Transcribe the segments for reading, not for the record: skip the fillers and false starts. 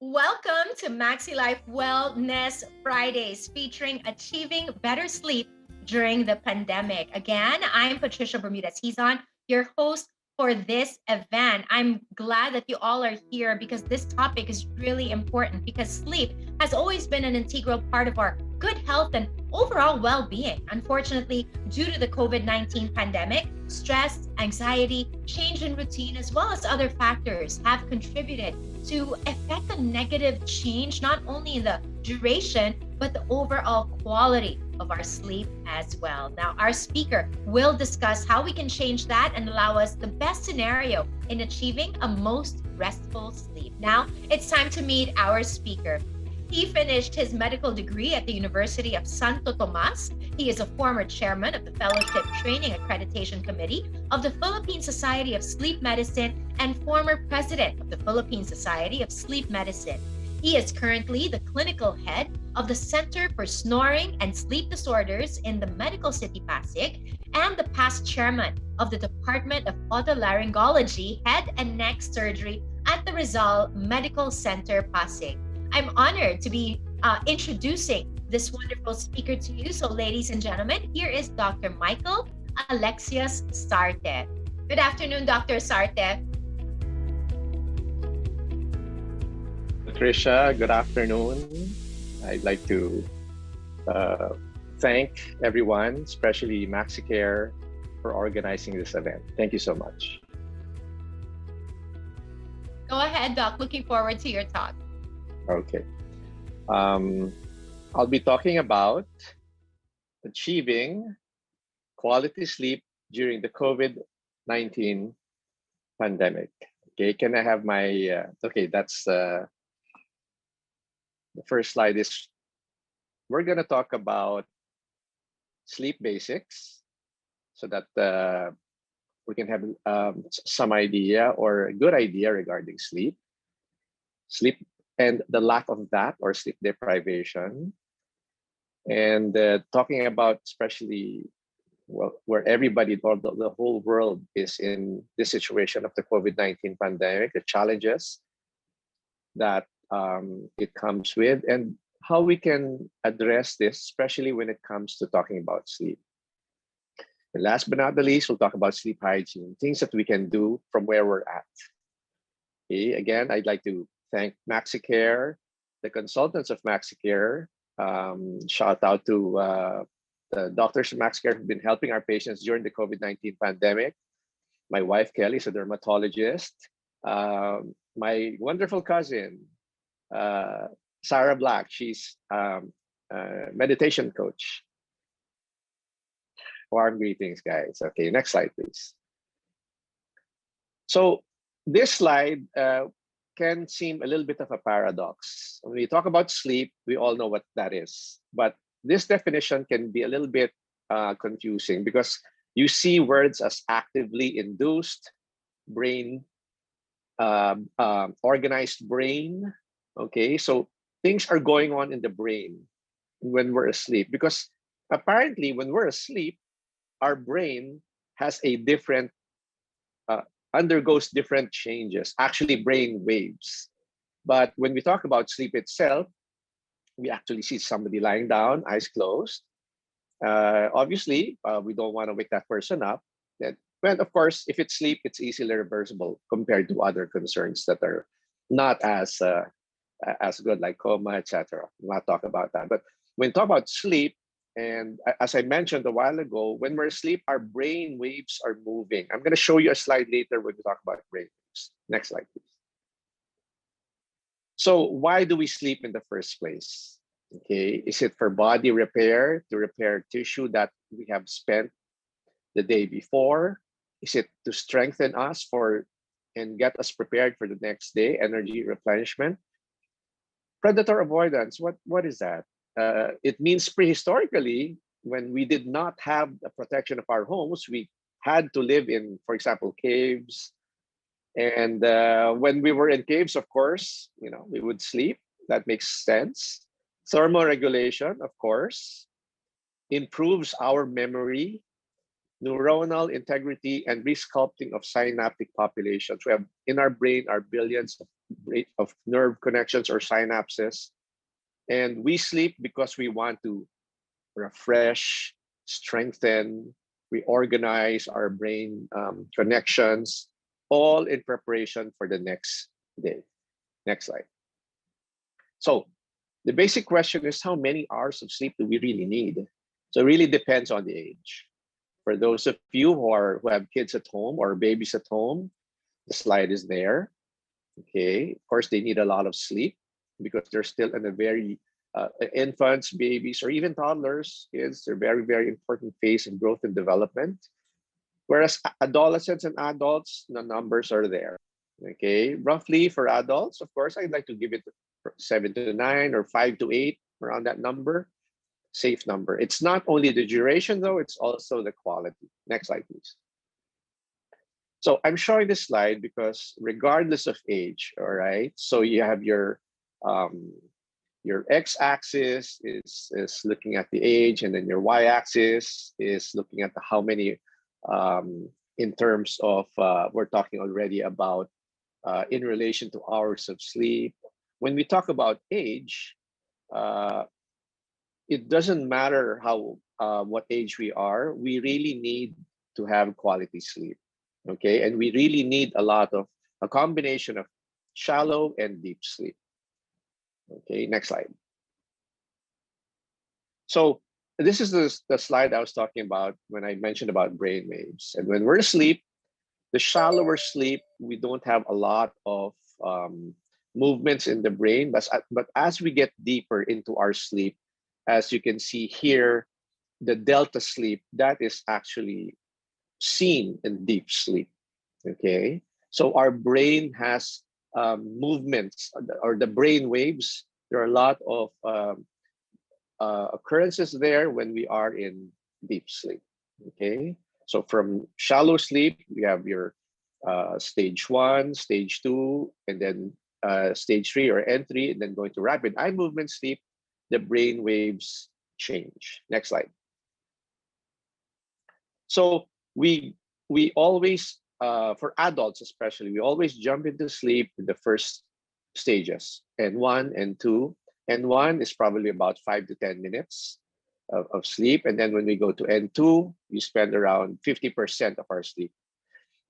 Welcome to Maxi Life Wellness Fridays featuring achieving better sleep during the pandemic. Again, I'm Patricia Bermudez. He's on your host for this event. I'm glad that you all are here because this topic is really important because sleep has always been an integral part of our good health and overall well-being. Unfortunately, due to the COVID-19 pandemic, stress, anxiety, change in routine, as well as other factors have contributed to affect a negative change, not only in the duration, but the overall quality of our sleep as well. Now, our speaker will discuss how we can change that and allow us the best scenario in achieving a most restful sleep. Now, it's time to meet our speaker. He finished his medical degree at the University of Santo Tomas. He is a former chairman of the Fellowship Training Accreditation Committee of the Philippine Society of Sleep Medicine and former president of the Philippine Society of Sleep Medicine. He is currently the clinical head of the Center for Snoring and Sleep Disorders in the Medical City Pasig and the past chairman of the Department of Otolaryngology, Head and Neck Surgery at the Rizal Medical Center Pasig. I'm honored to be introducing this wonderful speaker to you. So, ladies and gentlemen, here is Dr. Michael Alexius Sarte. Good afternoon, Dr. Sarte. Patricia, good afternoon. I'd like to thank everyone, especially Maxicare, for organizing this event. Thank you so much. Go ahead, Doc. Looking forward to your talk. Okay. I'll be talking about achieving quality sleep during the COVID-19 pandemic. Okay, can I have my, okay, that's the first slide is, we're gonna talk about sleep basics so that we can have some idea or a good idea regarding sleep and the lack of that or sleep deprivation, and talking about especially where everybody or the whole world is in this situation of the COVID-19 pandemic, the challenges that it comes with, and how we can address this, especially when it comes to talking about sleep. And last but not the least, we'll talk about sleep hygiene, things that we can do from where we're at. Okay, again, I'd like to thank Maxicare, the consultants of Maxicare. Shout out to the doctors of Maxicare who've been helping our patients during the COVID-19 pandemic. My wife, Kelly, is a dermatologist. My wonderful cousin, Sarah Black, she's a meditation coach. Warm greetings, guys. Okay, next slide, please. So this slide can seem a little bit of a paradox. When we talk about sleep, we all know what that is. But this definition can be a little bit confusing because you see words as actively induced, brain, organized brain. Okay, so things are going on in the brain when we're asleep, because apparently when we're asleep, our brain has a different undergoes different changes, actually brain waves. But when we talk about sleep itself, we actually see somebody lying down, eyes closed. Obviously, we don't want to wake that person up. Well, of course, if it's sleep, it's easily reversible compared to other concerns that are not as good, like coma, etc. We'll not talk about that. But when we talk about sleep, and as I mentioned a while ago, when we're asleep, our brain waves are moving. I'm going to show you a slide later when we talk about brain waves. Next slide, please. So why do we sleep in the first place? Okay, is it for body repair, to repair tissue that we have spent the day before? Is it to strengthen us and get us prepared for the next day, energy replenishment? Predator avoidance, what is that? It means prehistorically, when we did not have the protection of our homes, we had to live in, for example, caves. And when we were in caves, of course, we would sleep. That makes sense. Thermoregulation, of course, improves our memory. neuronal integrity, and resculpting of synaptic populations. We have in our brain are billions of nerve connections or synapses. And we sleep because we want to refresh, strengthen, reorganize our brain connections, all in preparation for the next day. Next slide. So the basic question is, how many hours of sleep do we really need? So it really depends on the age. For those of you who have kids at home or babies at home, the slide is there. Okay, of course, they need a lot of sleep because they're still in a very infants, babies, or even toddlers, kids, they're very, very important phase in growth and development. Whereas adolescents and adults, the numbers are there. Okay, roughly for adults, of course, I'd like to give it 7 to 9 or 5 to 8, around that number, safe number. It's not only the duration though, it's also the quality. Next slide, please. So I'm showing this slide because regardless of age, all right, so you have your x-axis is looking at the age, and then your y-axis is looking at the how many in terms of we're talking already about in relation to hours of sleep. When we talk about age, it doesn't matter how what age we are. We really need to have quality sleep, okay? And we really need a combination of shallow and deep sleep. Okay, next slide. So this is the slide I was talking about when I mentioned about brain waves. And when we're asleep, the shallower sleep, we don't have a lot of movements in the brain. But as we get deeper into our sleep, as you can see here, the delta sleep, that is actually seen in deep sleep. Okay, so our brain has movements, or the brain waves. There are a lot of occurrences there when we are in deep sleep. Okay, so from shallow sleep, we have your stage 1, stage 2, and then stage 3 or N3, and then going to rapid eye movement sleep, the brain waves change. Next slide. So we always, for adults especially, we always jump into sleep in the first stages, N1 and 2. N1 is probably about 5 to 10 minutes of sleep. And then when we go to N2, you spend around 50% of our sleep.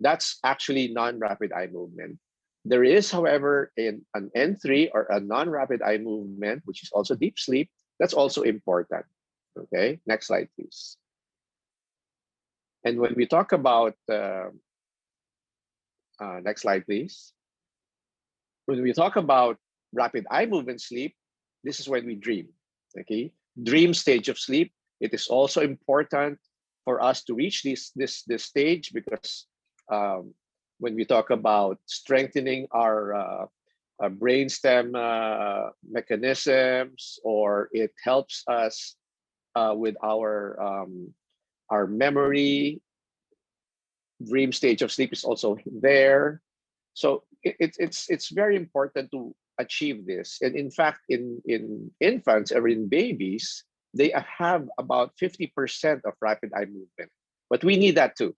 That's actually non-rapid eye movement. There is, however, an N3 or a non-rapid eye movement, which is also deep sleep. That's also important. Okay, next slide, please. And when we talk about, next slide, please. When we talk about rapid eye movement sleep, this is when we dream, okay? Dream stage of sleep. It is also important for us to reach this stage because when we talk about strengthening our brainstem mechanisms, or it helps us with our memory, dream stage of sleep is also there. So it's very important to achieve this. And in fact, in infants or in babies, they have about 50% of rapid eye movement. But we need that too.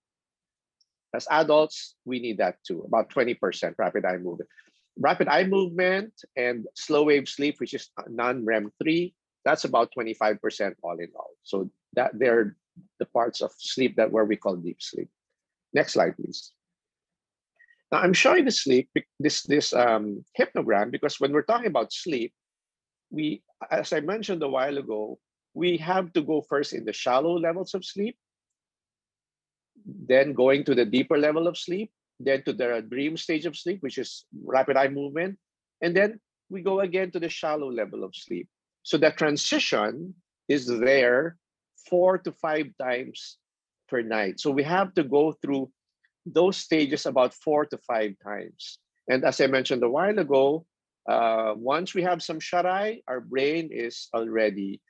As adults, we need that too, about 20% rapid eye movement. Rapid eye movement and slow wave sleep, which is non-REM 3, that's about 25% all in all. So that they're the parts of sleep that where we call deep sleep. Next slide, please. Now I'm showing the sleep, this hypnogram, because when we're talking about sleep, we, as I mentioned a while ago, we have to go first in the shallow levels of sleep, then going to the deeper level of sleep, then to the dream stage of sleep, which is rapid eye movement, and then we go again to the shallow level of sleep. So the transition is there 4 to 5 times per night. So we have to go through those stages about 4 to 5 times. And as I mentioned a while ago, once we have some shut-eye, our brain is already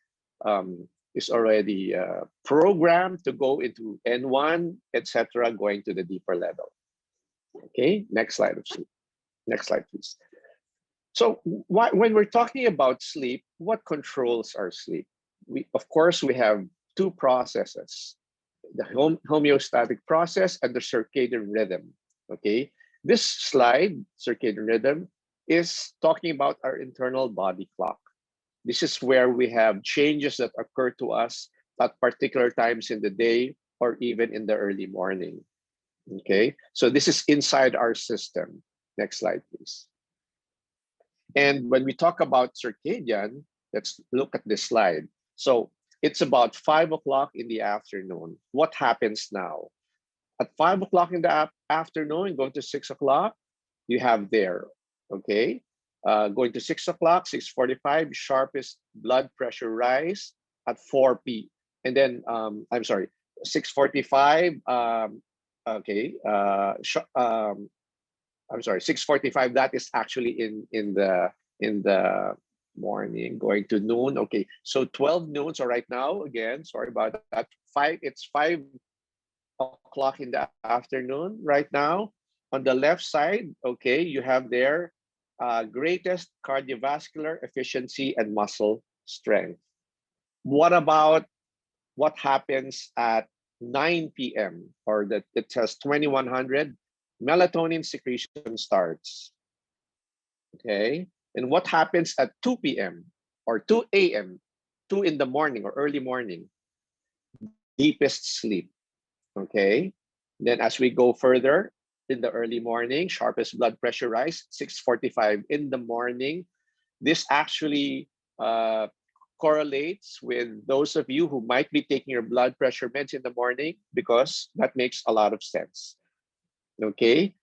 programmed to go into N1, etc., going to the deeper level. Okay, next slide, please. Next slide, please. So when we're talking about sleep, what controls our sleep? Of course, we have 2 processes. the homeostatic process and the circadian rhythm. Okay, this slide, circadian rhythm, is talking about our internal body clock. This is where we have changes that occur to us at particular times in the day or even in the early morning. Okay, so this is inside our system. Next slide, please. And when we talk about circadian, let's look at this slide. So it's about 5 o'clock in the afternoon. What happens now? At 5 o'clock in the afternoon, going to 6 o'clock, you have there, okay? Going to 6 o'clock, 6:45, sharpest blood pressure rise at 4 p. And then, I'm sorry, 6:45, okay, I'm sorry, 6:45, that is actually in the morning, going to noon. Okay, so 12 noon. So right now, again, sorry about that. It's 5 o'clock in the afternoon right now. On the left side, okay, you have there greatest cardiovascular efficiency and muscle strength. What about what happens at 9 p.m. or that it says 2100? Melatonin secretion starts. Okay, and what happens at 2 p.m. or 2 a.m., 2 in the morning or early morning? Deepest sleep. Okay, then as we go further in the early morning, sharpest blood pressure rise, 6:45 in the morning. This actually correlates with those of you who might be taking your blood pressure meds in the morning, because that makes a lot of sense. Okay,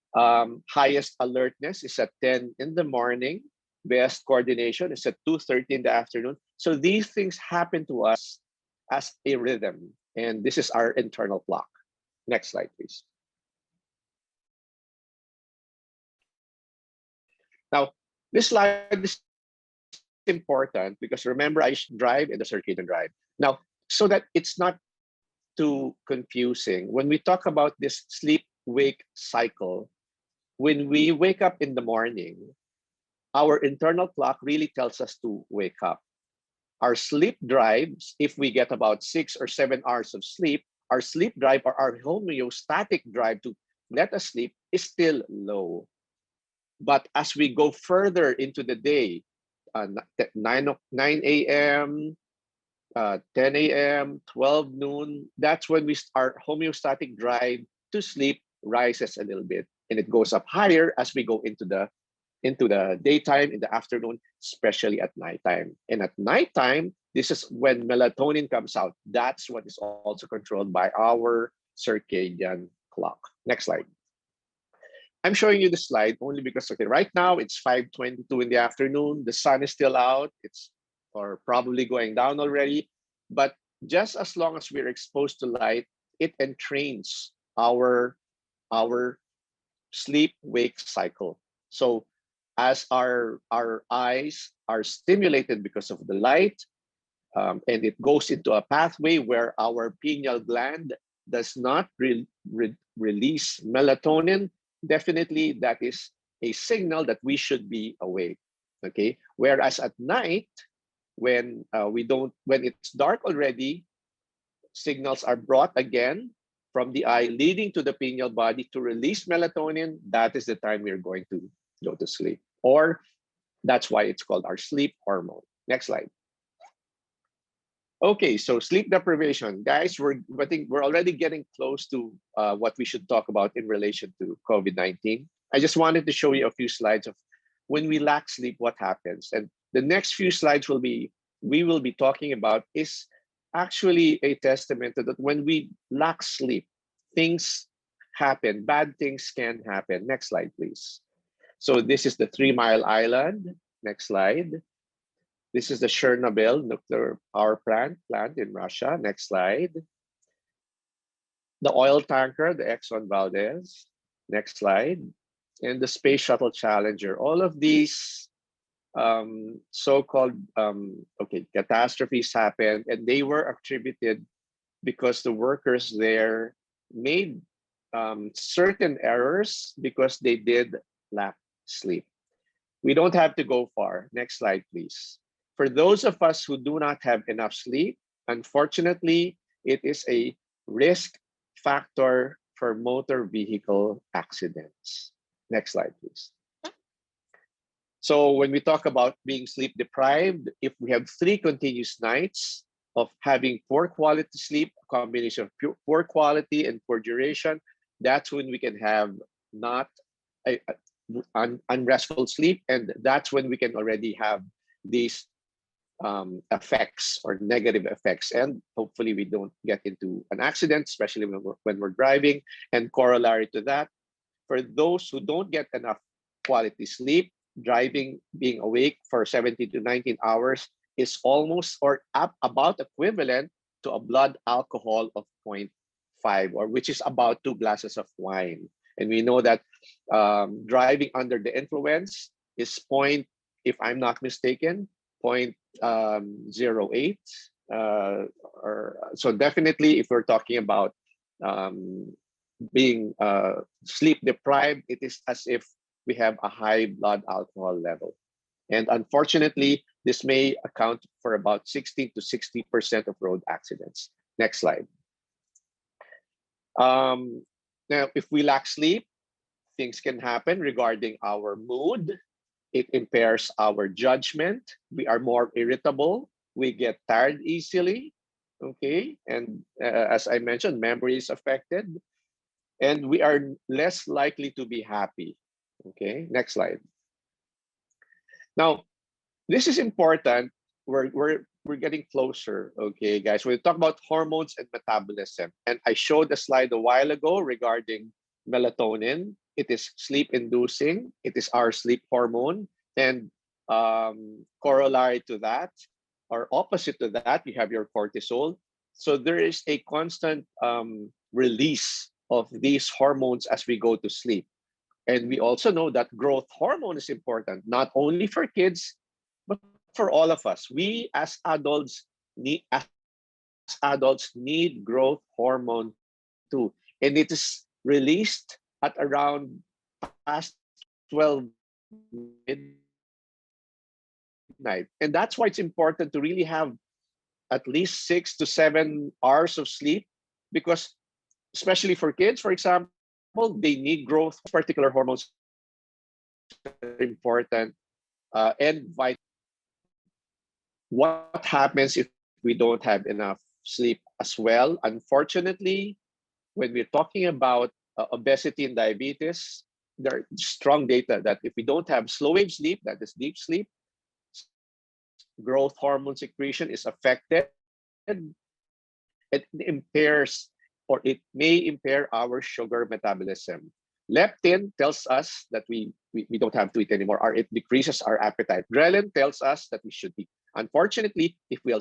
highest alertness is at 10 in the morning. Best coordination is at 2:30 in the afternoon. So these things happen to us as a rhythm, and this is our internal clock. Next slide, please. Now, this slide is important because remember, I drive in the circadian drive. Now, so that it's not too confusing, when we talk about this sleep-wake cycle, when we wake up in the morning, our internal clock really tells us to wake up. Our sleep drives, if we get about 6 or 7 hours of sleep, our sleep drive or our homeostatic drive to let us sleep is still low. But as we go further into the day, 9 a.m., 10 a.m., 12 noon, that's when our homeostatic drive to sleep rises a little bit, and it goes up higher as we go into the daytime, in the afternoon, especially at nighttime. And at nighttime, this is when melatonin comes out. That's what is also controlled by our circadian clock. Next slide. I'm showing you the slide only because, okay, right now it's 5:22 in the afternoon. The sun is still out. It's or probably going down already. But just as long as we're exposed to light, it entrains our sleep-wake cycle. So as our eyes are stimulated because of the light, and it goes into a pathway where our pineal gland does not release melatonin, definitely that is a signal that we should be awake. Okay, whereas at night, when when it's dark already, signals are brought again from the eye, leading to the pineal body to release melatonin. That is the time we're going to go to sleep, or that's why it's called our sleep hormone. Next slide. Okay, so sleep deprivation, guys. I think we're already getting close to what we should talk about in relation to COVID-19. I just wanted to show you a few slides of when we lack sleep, what happens. And the next few slides we will be talking about is actually a testament to that when we lack sleep, things happen, bad things can happen. Next slide, please. So this is the 3 Mile Island. Next slide. This is the Chernobyl nuclear power plant in Russia. Next slide. The oil tanker, the Exxon Valdez. Next slide. And the Space Shuttle Challenger. All of these so-called catastrophes happened, and they were attributed because the workers there made certain errors because they did lack sleep. We don't have to go far. Next slide, please. For those of us who do not have enough sleep, unfortunately, it is a risk factor for motor vehicle accidents. Next slide, please. So when we talk about being sleep deprived, if we have 3 continuous nights of having poor quality sleep, a combination of poor quality and poor duration, that's when we can have not unrestful sleep, and that's when we can already have these effects or negative effects, and hopefully we don't get into an accident, especially when we're driving. And corollary to that, for those who don't get enough quality sleep, driving, being awake for 17 to 19 hours is almost or about equivalent to a blood alcohol of 0.5, or which is about 2 glasses of wine. And we know that driving under the influence is if I'm not mistaken, 0.08. So definitely, if we're talking about being sleep deprived, it is as if we have a high blood alcohol level. And unfortunately, this may account for about 60 to 60% of road accidents. Next slide. Now, if we lack sleep, things can happen regarding our mood. It impairs our judgment. We are more irritable. We get tired easily. Okay. And as I mentioned, memory is affected. And we are less likely to be happy. Okay. Next slide. Now, this is important. We're getting closer. Okay, guys. We talk about hormones and metabolism. And I showed a slide a while ago regarding melatonin. It is sleep inducing. It is our sleep hormone. And corollary to that, or opposite to that, you have your cortisol. So there is a constant release of these hormones as we go to sleep. And we also know that growth hormone is important, not only for kids, but for all of us. We as adults need growth hormone too. And it is released at around past 12 midnight. And that's why it's important to really have at least 6 to 7 hours of sleep, because especially for kids, for example, they need growth. Particular hormones are important and vital. What happens if we don't have enough sleep as well? Unfortunately, when we're talking about obesity and diabetes, there are strong data that if we don't have slow wave sleep, that is deep sleep, growth hormone secretion is affected. It impairs, or it may impair, our sugar metabolism. Leptin tells us that we don't have to eat anymore, or it decreases our appetite. Ghrelin tells us that we should eat. Unfortunately, if we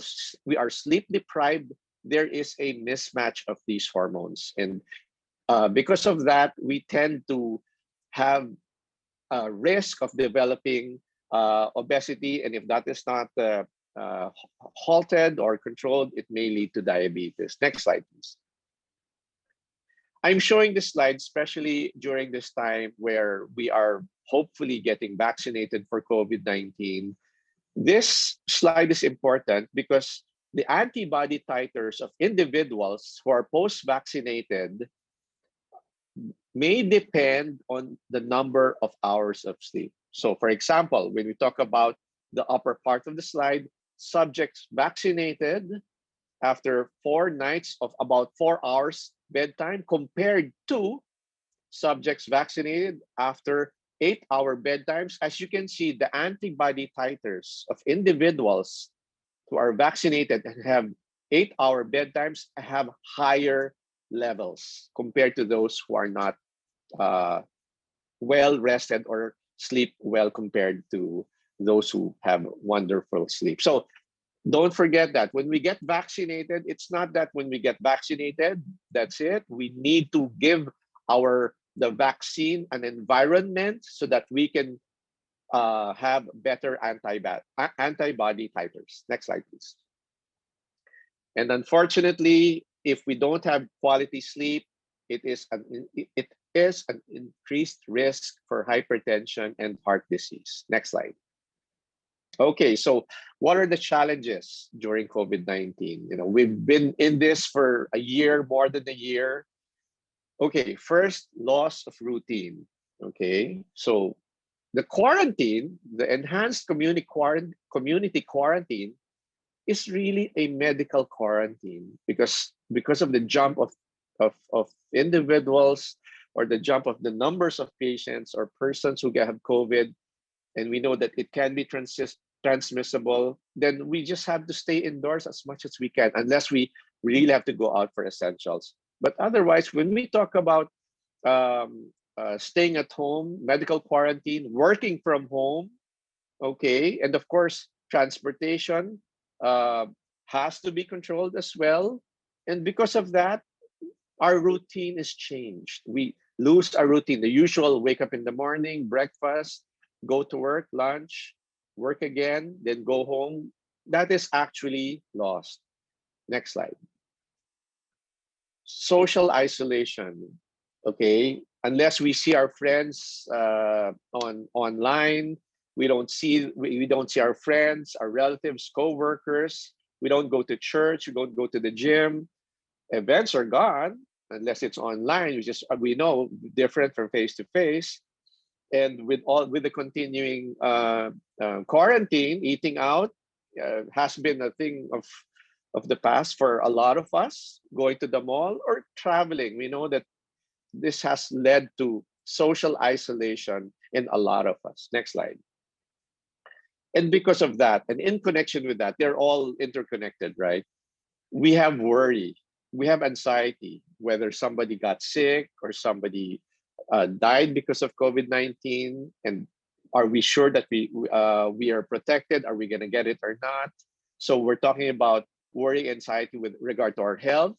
are sleep deprived, there is a mismatch of these hormones. And because of that, we tend to have a risk of developing obesity. And if that is not halted or controlled, it may lead to diabetes. Next slide, please. I'm showing this slide especially during this time where we are hopefully getting vaccinated for COVID-19. This slide is important because the antibody titers of individuals who are post-vaccinated may depend on the number of hours of sleep. So for example, when we talk about the upper part of the slide, subjects vaccinated after 4 nights of about 4 hours bedtime compared to subjects vaccinated after 8-hour bedtimes. As you can see, the antibody titers of individuals who are vaccinated and have 8-hour bedtimes have higher levels compared to those who are not well rested or sleep well compared to those who have wonderful sleep. So don't forget that when we get vaccinated, it's not that when we get vaccinated, that's it. We need to give the vaccine an environment so that we can have better antibody titers. Next slide, please. And unfortunately, if we don't have quality sleep, it is an increased risk for hypertension and heart disease. Next slide. Okay, so what are the challenges during COVID-19? We've been in this for a year, more than a year. Okay, first, loss of routine. Okay, so the quarantine, the enhanced community quarantine is really a medical quarantine because of the jump of individuals, or the jump of the numbers of patients or persons who have COVID, and we know that it can be transmissible. Then we just have to stay indoors as much as we can, unless we really have to go out for essentials. But otherwise, when we talk about staying at home, medical quarantine, working from home, okay, and of course, transportation uh, has to be controlled as well. And because of that, our routine is changed. We lose our routine, the usual wake up in the morning, breakfast, go to work, lunch, work again, then go home. That is actually lost. Next slide. Social isolation. Okay, unless we see our friends online, we don't see our friends, our relatives, co-workers. We don't go to church. We don't go to the gym. Events are gone unless it's online, which is, we know, different from face to face. And with the continuing quarantine, eating out has been a thing of the past for a lot of us. Going to the mall or traveling, we know that this has led to social isolation in a lot of us. Next slide. And because of that, and in connection with that, they're all interconnected, right? We have worry, we have anxiety, whether somebody got sick or somebody died because of COVID-19, and are we sure that we are protected? Are we going to get it or not? So we're talking about worry, anxiety with regard to our health,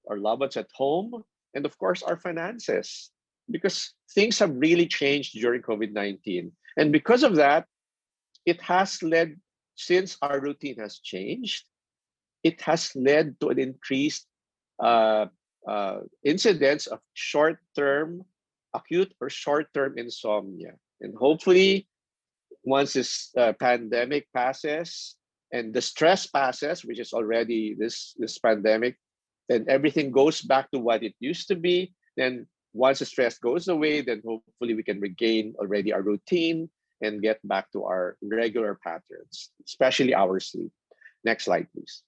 our loved ones at home, and of course our finances, because things have really changed during COVID-19. And because of that, it has led, since our routine has changed, it has led to an increased incidence of short-term, acute or short-term insomnia. And hopefully, once this pandemic passes and the stress passes, which is already this pandemic, then everything goes back to what it used to be. Then once the stress goes away, then hopefully we can regain already our routine and get back to our regular patterns, especially our sleep. Next slide, please.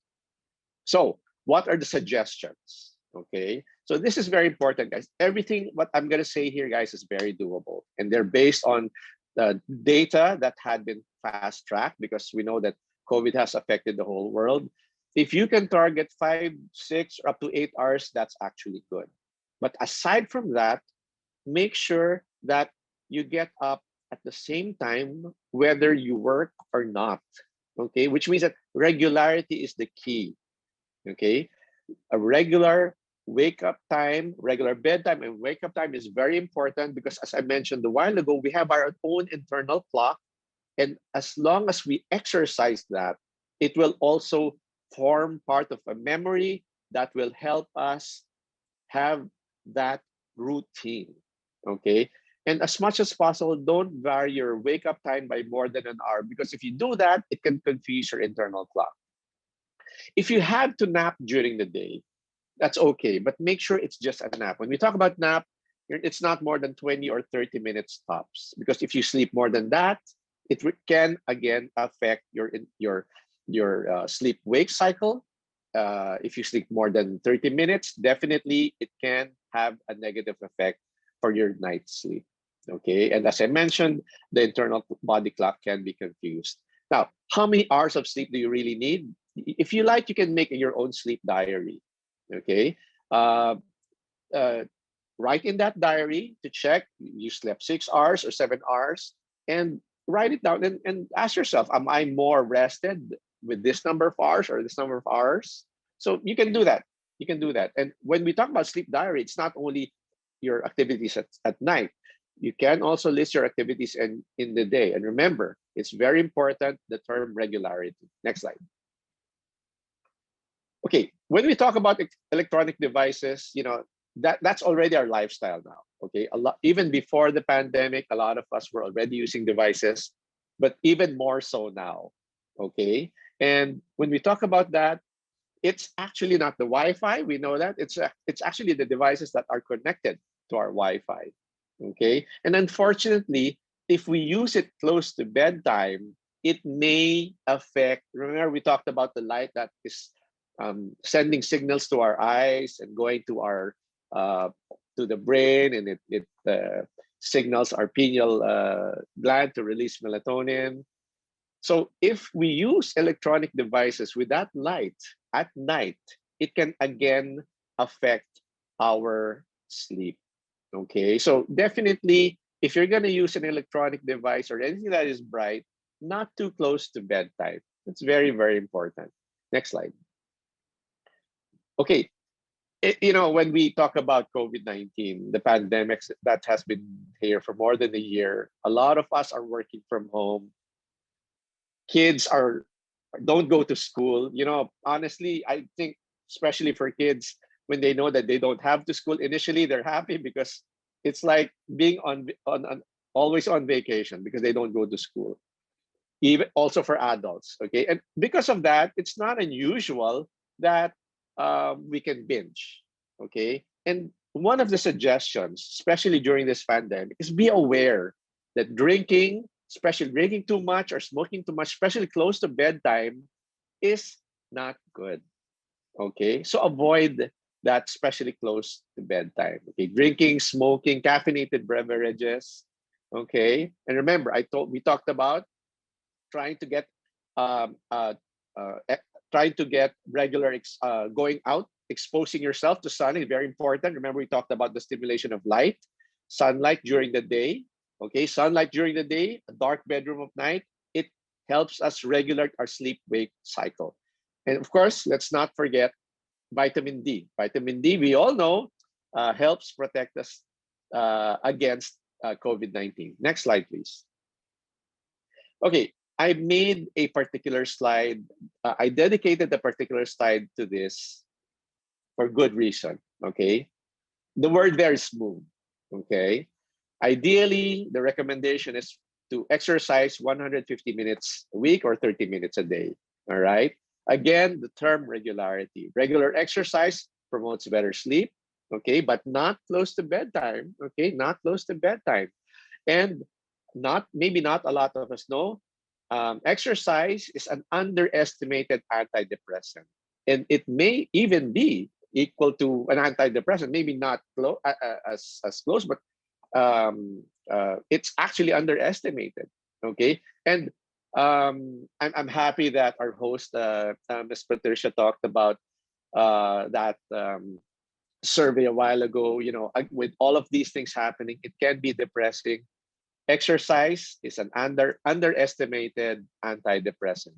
So what are the suggestions? Okay, so this is very important, guys. Everything what I'm going to say here, guys, is very doable, and they're based on the data that had been fast tracked, because we know that COVID has affected the whole world. If you can target 5, 6, or up to 8 hours, that's actually good. But aside from that, make sure that you get up at the same time, whether you work or not. Okay, which means that regularity is the key. Okay, a regular wake up time, regular bedtime and wake up time is very important, because as I mentioned a while ago, we have our own internal clock. And as long as we exercise that, it will also form part of a memory that will help us have that routine. Okay. And as much as possible, don't vary your wake up time by more than an hour, because if you do that, it can confuse your internal clock. If you have to nap during the day, that's okay, but make sure it's just a nap. When we talk about nap, it's not more than 20 or 30 minutes tops, because if you sleep more than that, it can again affect your sleep wake cycle. If you sleep more than 30 minutes, definitely it can have a negative effect for your night's sleep. Okay, and as I mentioned, the internal body clock can be confused. Now, how many hours of sleep do you really need? If you like, you can make your own sleep diary. Okay, uh, uh, write in that diary to check you slept 6 hours or 7 hours, and write it down, and ask yourself, am I more rested with this number of hours or this number of hours? So you can do that. You can do that. And when we talk about sleep diary, it's not only your activities at night. You can also list your activities in the day. And remember, it's very important, the term regularity. Next slide. Okay, when we talk about electronic devices, that's already our lifestyle now. Okay, a lot, even before the pandemic, a lot of us were already using devices. but even more so now. Okay. And when we talk about that, it's actually not the Wi-Fi. We know that it's actually the devices that are connected to our Wi-Fi. Okay. And unfortunately, if we use it close to bedtime, it may affect. Remember, we talked about the light that is sending signals to our eyes and going uh, to the brain, and it signals our pineal gland to release melatonin. So if we use electronic devices with that light at night, it can again affect our sleep. Okay, so definitely, if you're going to use an electronic device or anything that is bright, not too close to bedtime. That's very, very important. Next slide. Okay, when we talk about COVID-19, the pandemic that has been here for more than a year, a lot of us are working from home. Kids don't go to school. Honestly, I think especially for kids, when they know that they don't have to school, initially they're happy because it's like being on always on vacation because they don't go to school. Even also for adults, okay, and because of that, it's not unusual that we can binge, okay. And one of the suggestions, especially during this pandemic, is be aware that drinking, especially drinking too much or smoking too much, especially close to bedtime, is not good. Okay, so avoid that, especially close to bedtime. Okay, drinking, smoking, caffeinated beverages. Okay, and remember, we talked about trying to get um, uh, trying to get regular going out, exposing yourself to sun is very important. Remember, we talked about the stimulation of light, sunlight during the day. Okay, sunlight during the day, a dark bedroom of night. It helps us regulate our sleep-wake cycle. And of course, let's not forget vitamin D. Vitamin D, we all know, helps protect us against COVID-19. Next slide, please. Okay, I made a particular slide. I dedicated a particular slide to this for good reason. Okay, the word there is move. Okay, ideally, the recommendation is to exercise 150 minutes a week or 30 minutes a day. All right. Again, the term regularity. Regular exercise promotes better sleep. Okay, but not close to bedtime. Okay, not close to bedtime, and maybe not a lot of us know, exercise is an underestimated antidepressant, and it may even be equal to an antidepressant. Maybe not as close, but it's actually underestimated. Okay, and I'm happy that our host, Ms. Patricia, talked about that survey a while ago. With all of these things happening, it can be depressing. Exercise is an underestimated antidepressant.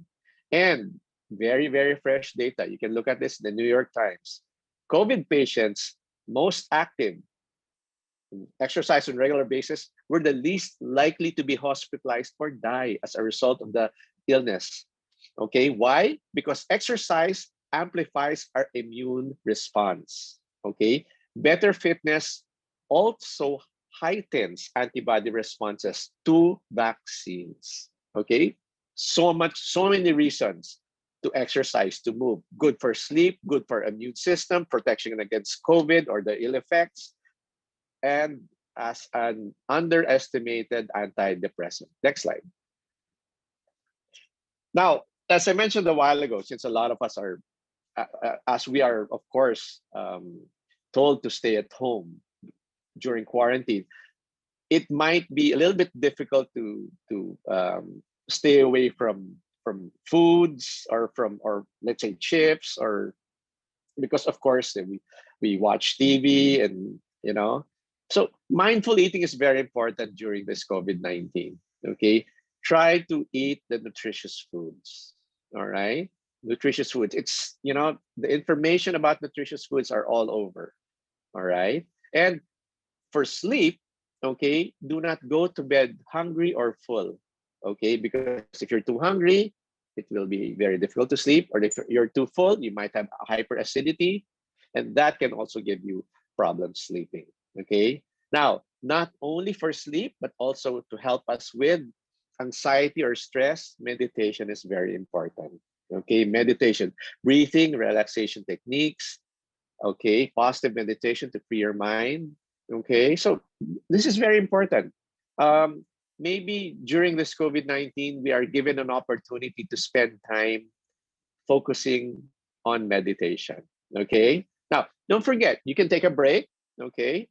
And very, very fresh data. You can look at this in the New York Times. COVID patients most active, exercise on a regular basis, were the least likely to be hospitalized or die as a result of the illness. Okay, why? Because exercise amplifies our immune response. Okay, better fitness also heightens antibody responses to vaccines. Okay, so many reasons to exercise, to move. Good for sleep, good for immune system, protection against COVID or the ill effects, and as an underestimated antidepressant. Next slide. Now, as I mentioned a while ago, since a lot of us are, as we are, of course, told to stay at home during quarantine, it might be a little bit difficult to stay away from foods or let's say chips, or because of course we watch TV, and so mindful eating is very important during this COVID-19. Okay, try to eat the nutritious foods. All right, nutritious foods. It's the information about nutritious foods are all over. All right, and for sleep, okay, do not go to bed hungry or full. Okay, because if you're too hungry, it will be very difficult to sleep, or if you're too full, you might have hyperacidity, and that can also give you problems sleeping. Okay, now not only for sleep but also to help us with anxiety or stress, meditation is very important. Okay, meditation, breathing, relaxation techniques. Okay, positive meditation to free your mind. Okay, so this is very important. Maybe during this COVID-19, we are given an opportunity to spend time focusing on meditation. Okay, now don't forget, you can take a break. Okay,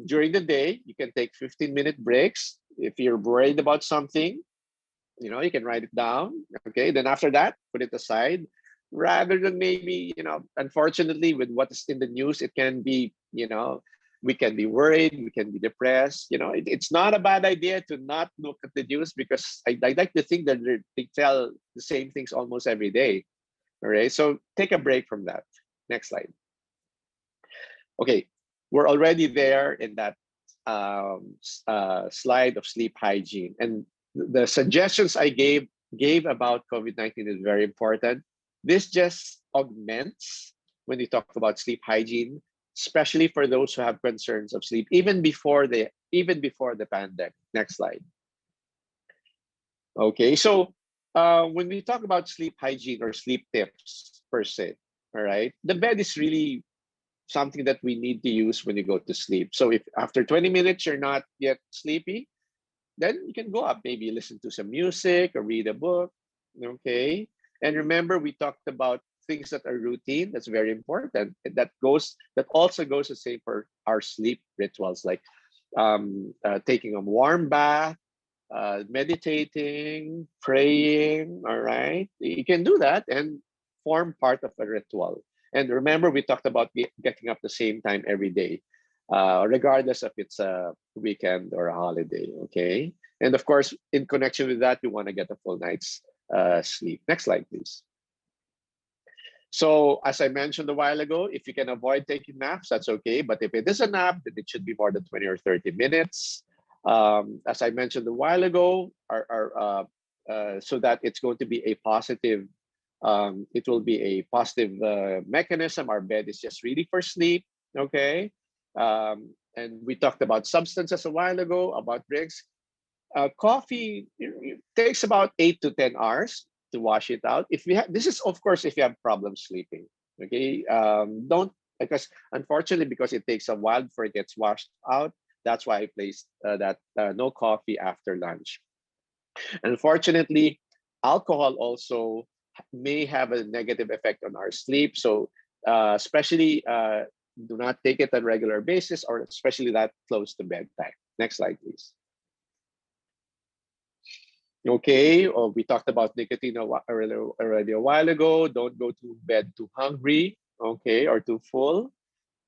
during the day, you can take 15-minute breaks. If you're worried about something, you can write it down. Okay, then after that, put it aside. Rather than maybe, unfortunately, with what's in the news, it can be, we can be worried, we can be depressed. It's not a bad idea to not look at the news, because I like to think that they tell the same things almost every day. All right, so take a break from that. Next slide. Okay, we're already there in that slide of sleep hygiene, and the suggestions I gave about COVID-19 is very important. This just augments when you talk about sleep hygiene, especially for those who have concerns of sleep even before the pandemic. Next slide. Okay, so when we talk about sleep hygiene or sleep tips per se, all right, the bed is really something that we need to use when you go to sleep. So if after 20 minutes you're not yet sleepy, then you can go up, maybe listen to some music or read a book. Okay, and remember, we talked about things that are routine. That's very important. That also goes the same for our sleep rituals, like taking a warm bath, meditating, praying. All right, you can do that and form part of a ritual. And remember, we talked about getting up the same time every day, regardless if it's a weekend or a holiday. Okay, and of course, in connection with that, you want to get a full night's sleep. Next slide, please. So as I mentioned a while ago, if you can avoid taking naps, that's okay. But if it is a nap, then it should be more than 20 or 30 minutes. As I mentioned a while ago, so that it's going to be a positive, it will be a positive mechanism. Our bed is just really for sleep. Okay. And we talked about substances a while ago, about drinks. Coffee takes about 8 to 10 hours to wash it out. If we have, this is of course if you have problems sleeping. Okay, don't, because unfortunately, because it takes a while before it gets washed out. That's why I placed that no coffee after lunch. Unfortunately, alcohol also may have a negative effect on our sleep. So especially do not take it on a regular basis, or especially that close to bedtime. Next slide, please. Okay, we talked about nicotine already a while ago. Don't go to bed too hungry, okay, or too full.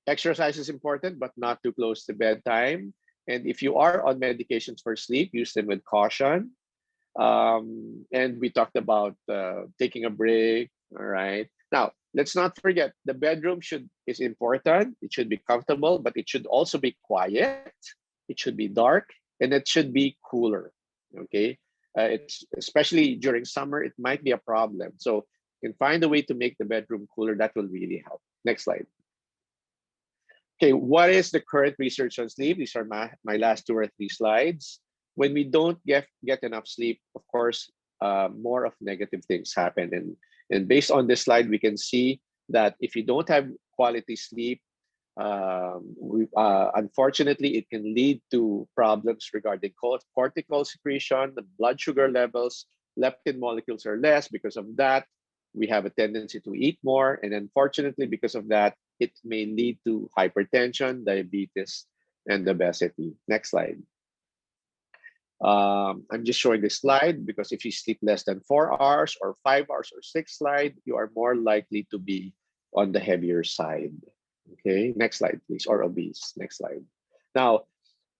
Exercise is important, but not too close to bedtime. And if you are on medications for sleep, use them with caution. And we talked about taking a break. All right. Now, let's not forget, the bedroom is important. It should be comfortable, but it should also be quiet. It should be dark, and it should be cooler. Okay. It's especially during summer, it might be a problem. So you can find a way to make the bedroom cooler. That will really help. Next slide. Okay, what is the current research on sleep? These are my last 2 or 3 slides. When we don't get enough sleep, of course, more of negative things happen. And based on this slide, we can see that if you don't have quality sleep, unfortunately, it can lead to problems regarding cortical secretion, the blood sugar levels, leptin molecules are less. Because of that, we have a tendency to eat more. And unfortunately, because of that, it may lead to hypertension, diabetes, and obesity. Next slide. I'm just showing this slide because if you sleep less than 4 hours or 5 hours or 6 slide, you are more likely to be on the heavier side. Okay, next slide, please, or obese. Next slide. Now,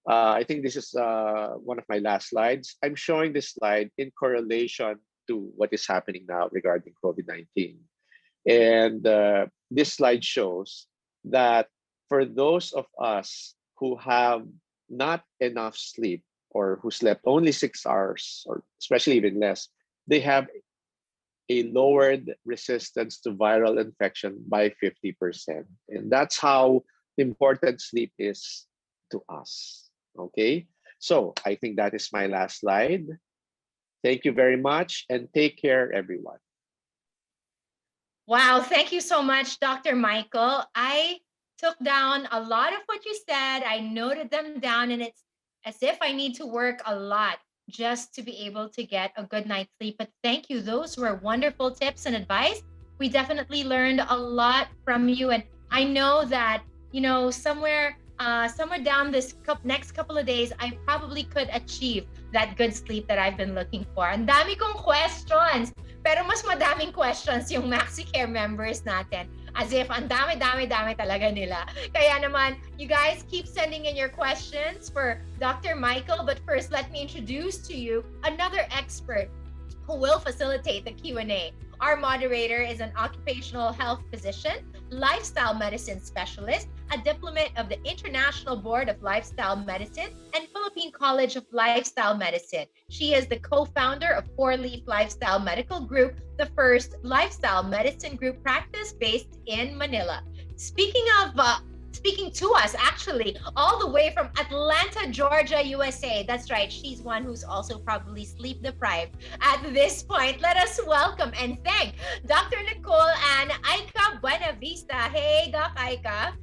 I think this is one of my last slides. I'm showing this slide in correlation to what is happening now regarding COVID-19. And this slide shows that for those of us who have not enough sleep, or who slept only 6 hours, or especially even less, they have a lowered resistance to viral infection by 50%. And that's how important sleep is to us. Okay, so I think that is my last slide. Thank you very much and take care, everyone. Wow, thank you so much, Dr. Michael. I took down a lot of what you said. I noted them down, and it's as if I need to work a lot just to be able to get a good night's sleep. But thank you. Those were wonderful tips and advice. We definitely learned a lot from you. And I know that, somewhere down this next couple of days, I probably could achieve that good sleep that I've been looking for. Ang dami kong questions. Pero mas madaming questions yung Maxicare members natin. As if ang dami-dami-dami talaga nila. Kaya naman, you guys keep sending in your questions for Dr. Michael. But first, let me introduce to you another expert who will facilitate the Q&A. Our moderator is an occupational health physician, lifestyle medicine specialist, a diplomat of the International Board of Lifestyle Medicine and Philippine College of Lifestyle Medicine. She is the co-founder of Four Leaf Lifestyle Medical Group, the first lifestyle medicine group practice based in Manila. Speaking to us, actually, all the way from Atlanta, Georgia, USA. That's right. She's one who's also probably sleep deprived at this point. Let us welcome and thank Dr. Nicole and Aika Buenavista. Hey, Doc Aika.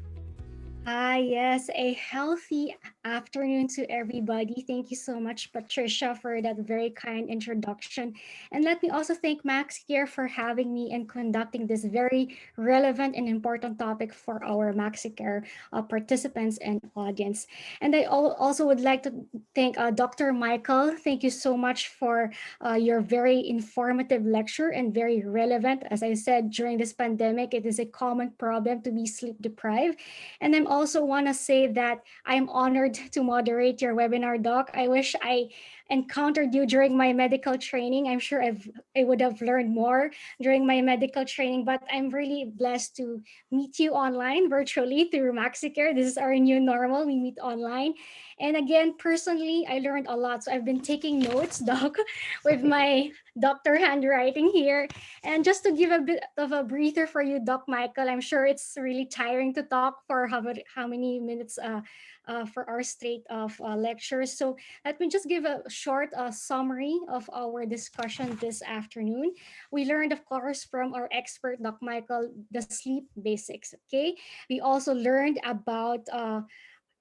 Hi, yes, a healthy afternoon to everybody. Thank you so much, Patricia, for that very kind introduction. And let me also thank Maxicare for having me and conducting this very relevant and important topic for our Maxicare participants and audience. And I also would like to thank Dr. Michael. Thank you so much for your very informative lecture and very relevant. As I said, during this pandemic, it is a common problem to be sleep deprived. And I'm also want to say that I'm honored to moderate your webinar, Doc. I wish I encountered you during my medical training. I'm sure I would have learned more during my medical training, but I'm really blessed to meet you online virtually through Maxicare. This is our new normal. We meet online. And again, personally, I learned a lot. So I've been taking notes, Doc, with my doctor handwriting here. And just to give a bit of a breather for you, Doc Michael, I'm sure it's really tiring to talk for how many minutes for our straight of lectures. So let me just give a short summary of our discussion this afternoon. We learned, of course, from our expert, Doc Michael, the sleep basics, okay? We also learned about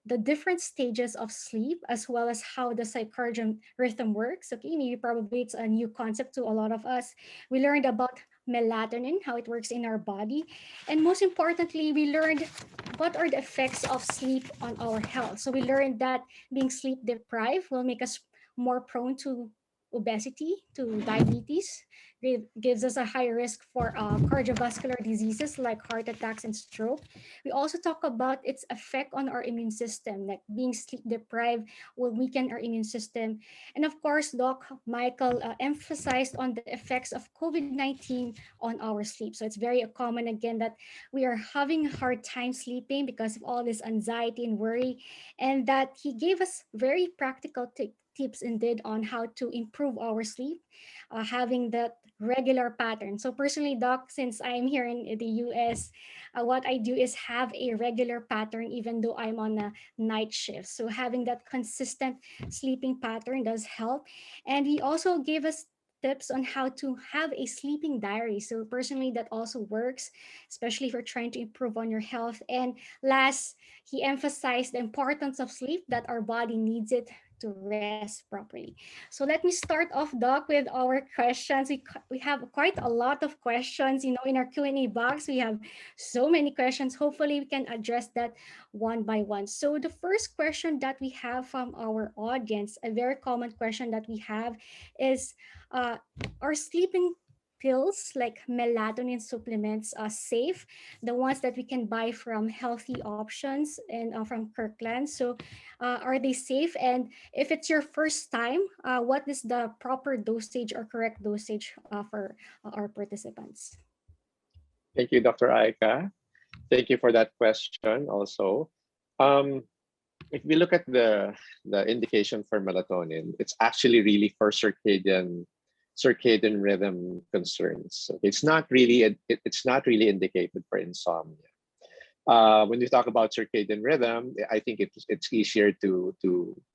the different stages of sleep, as well as how the circadian rhythm works. Okay, maybe probably it's a new concept to a lot of us. We learned about melatonin, how it works in our body. And most importantly, we learned what are the effects of sleep on our health. So we learned that being sleep deprived will make us more prone to obesity, to diabetes. It gives us a higher risk for cardiovascular diseases like heart attacks and stroke. We also talk about its effect on our immune system, like being sleep deprived will weaken our immune system. And of course, Doc Michael emphasized on the effects of COVID-19 on our sleep. So it's very common again that we are having a hard time sleeping because of all this anxiety and worry, and that he gave us very practical tips indeed on how to improve our sleep, having that regular pattern. So personally, Doc, since I'm here in the US, what I do is have a regular pattern even though I'm on a night shift. So having that consistent sleeping pattern does help. And he also gave us tips on how to have a sleeping diary. So personally, that also works, especially if you're trying to improve on your health. And last, he emphasized the importance of sleep, that our body needs it to rest properly. So let me start off, Doc, with our questions. We have quite a lot of questions, in our Q&A box. We have so many questions. Hopefully, we can address that one by one. So the first question that we have from our audience, a very common question that we have is, are sleeping pills like melatonin supplements safe, the ones that we can buy from healthy options and from Kirkland? So are they safe? And if it's your first time, what is the proper dosage or correct dosage for our participants? Thank you, Dr. Aika. Thank you for that question also. Um, if we look at the indication for melatonin, it's actually really for circadian rhythm concerns. Okay, it's not really indicated for insomnia. When we talk about circadian rhythm, I think it's easier to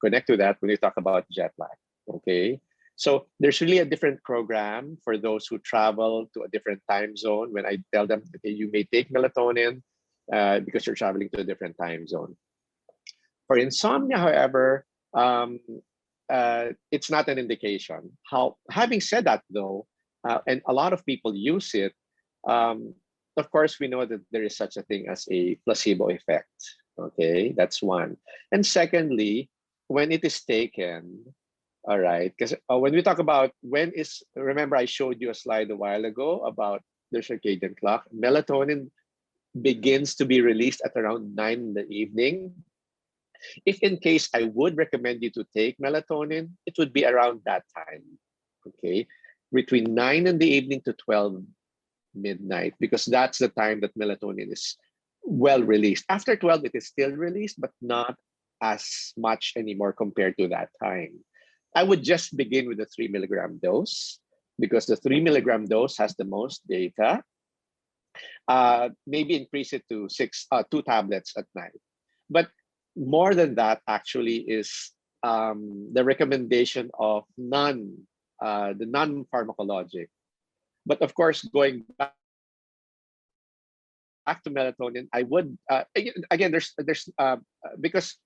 connect to that when we talk about jet lag. Okay, So there's really a different program for those who travel to a different time zone. When I tell them, okay, you may take melatonin because you're traveling to a different time zone. For insomnia, however, it's not an indication. Having said that, though, and a lot of people use it, um, of course, we know that there is such a thing as a placebo effect. Okay, that's one. And secondly, when it is taken, all right, because when we talk about remember I showed you a slide a while ago about the circadian clock. Melatonin begins to be released at around 9 in the evening. If in case I would recommend you to take melatonin, it would be around that time, okay? Between 9 in the evening to 12 midnight, because that's the time that melatonin is well released. After 12, it is still released, but not as much anymore compared to that time. I would just begin with the 3 milligram dose because the 3 milligram dose has the most data. Maybe increase it to 2 tablets at night. But more than that, actually, is the recommendation of the non-pharmacologic. But of course, going back to melatonin, I would again there's because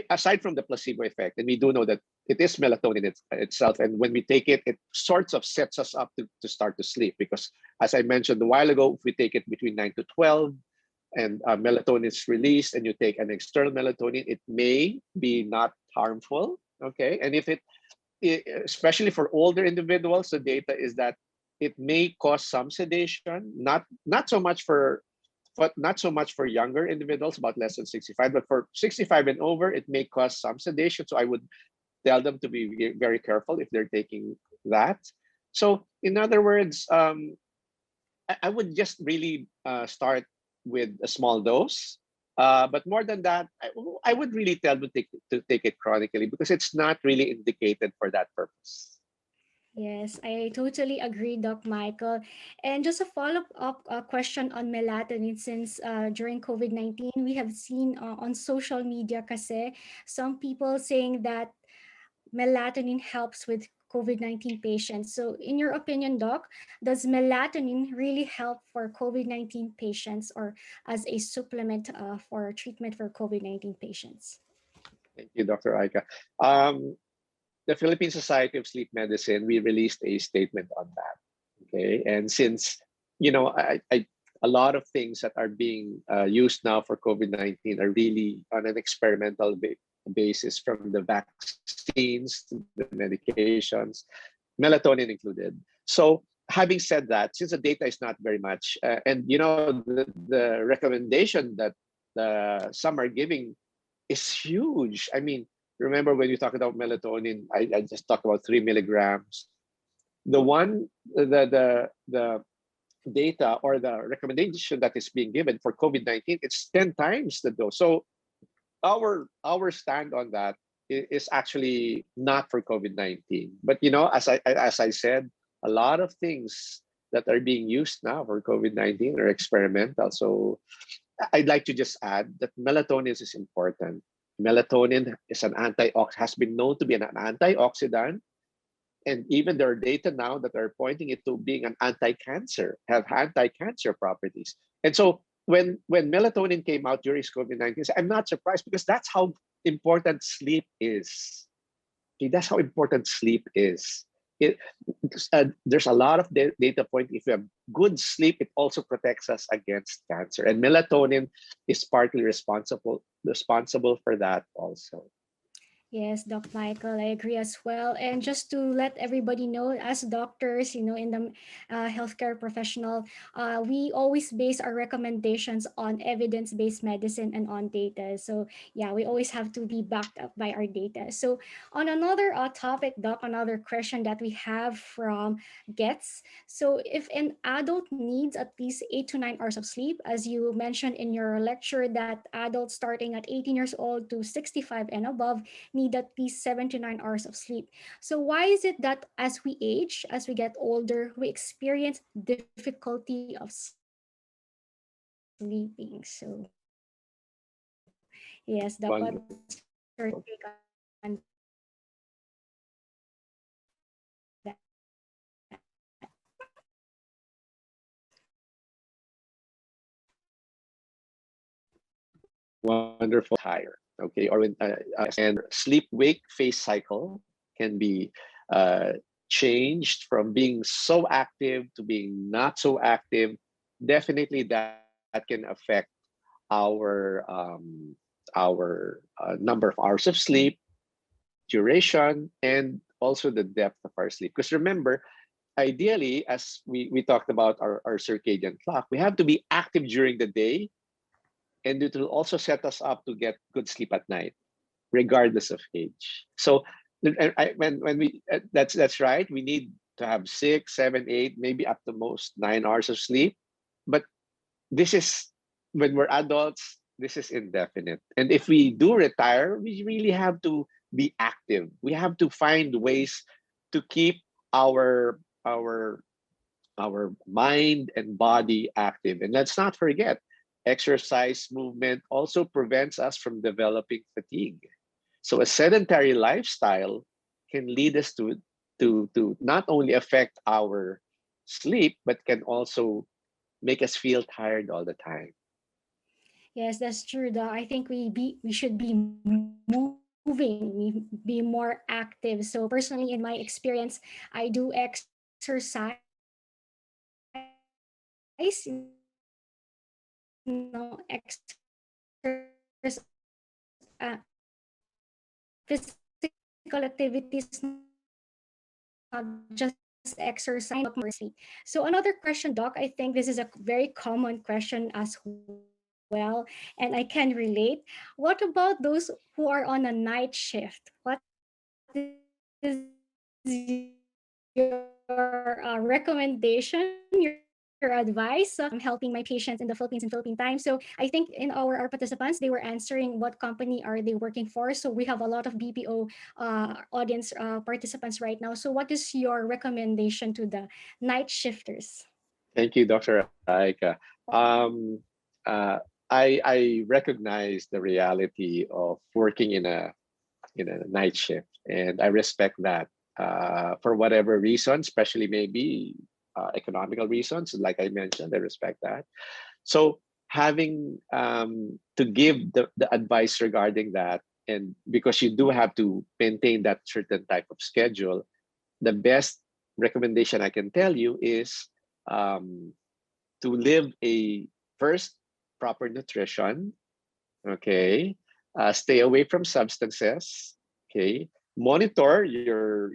aside from the placebo effect, and we do know that it is melatonin itself, and when we take it, it sorts of sets us up to start to sleep. Because as I mentioned a while ago, if we take it between 9 to 12, and melatonin is released, and you take an external melatonin, it may be not harmful. Okay, and if especially for older individuals, the data is that it may cause some sedation, not so much for younger individuals, about less than 65, but for 65 and over, it may cause some sedation. So I would tell them to be very careful if they're taking that. So in other words, I would just really start with a small dose. But more than that, I would really tell them to take it chronically because it's not really indicated for that purpose. Yes, I totally agree, Doc Michael. And just a follow-up question on melatonin, since during COVID-19, we have seen on social media kasi, some people saying that melatonin helps with COVID-19 patients. So in your opinion, Doc, does melatonin really help for COVID-19 patients or as a supplement for treatment for COVID-19 patients? Thank you, Dr. Aika. The Philippine Society of Sleep Medicine, we released a statement on that. Okay, and since a lot of things that are being used now for COVID-19 are really on an experimental basis, from the vaccines to the medications, melatonin included. So having said that, since the data is not very much, and the recommendation that some are giving is huge. I mean, remember when you talk about melatonin, I just talked about 3 milligrams. The data or the recommendation that is being given for COVID-19, it's 10 times the dose. So our stand on that is actually not for COVID-19. But as I said, a lot of things that are being used now for COVID-19 are experimental. So I'd like to just add that melatonin is important. Melatonin is has been known to be an antioxidant, and even there are data now that are pointing it to being an have anti-cancer properties. And so when melatonin came out during COVID-19, I'm not surprised because that's how important sleep is. Okay, that's how important sleep is. There's a lot of data point. If you have good sleep, it also protects us against cancer, and melatonin is partly responsible for that also. Yes, Doc Michael, I agree as well. And just to let everybody know, as doctors, in the healthcare professional, we always base our recommendations on evidence-based medicine and on data. So yeah, we always have to be backed up by our data. So on another topic, Doc, another question that we have from Gets. So if an adult needs at least 8 to 9 hours of sleep, as you mentioned in your lecture, that adults starting at 18 years old to 65 and above need at least 7 to 9 hours of sleep. So why is it that as we age, as we get older, we experience difficulty of sleeping? So yes, Doc, what's your take on that? wonderful higher. Okay, or when and sleep wake phase cycle can be uh, changed from being so active to being not so active. Definitely, that can affect our number of hours of sleep, duration, and also the depth of our sleep. Because remember, ideally, as we talked about our circadian clock, we have to be active during the day, and it will also set us up to get good sleep at night, regardless of age. So when we that's right, we need to have 6, 7, 8, maybe up to most 9 hours of sleep. But this is when we're adults, this is indefinite. And if we do retire, we really have to be active. We have to find ways to keep our our our mind and body active. And let's not forget, exercise movement also prevents us from developing fatigue. So a sedentary lifestyle can lead us to not only affect our sleep, but can also make us feel tired all the time. Yes, that's true, though. I think we should be moving, we be more active. So personally, in my experience, I do exercise, physical activities, not just exercise, more sleep. So another question, Doc, I think this is a very common question as well, and I can relate. What about those who are on a night shift? What is your recommendation, your advice? Personally, I'm helping my patients in the Philippines in Philippine time. So I think in our participants, they were answering what company are they working for. So we have a lot of BPO audience participants right now. So what is your recommendation to the night shifters? Thank you, Dr. Aika. Um, I recognize the reality of working in a night shift, and I respect that for whatever reason, especially maybe economical reasons. Like I mentioned, I respect that. So having to give the advice regarding that, and because you do have to maintain that certain type of schedule, the best recommendation I can tell you is um, to live a first proper nutrition. Okay, stay away from substances. Okay, monitor your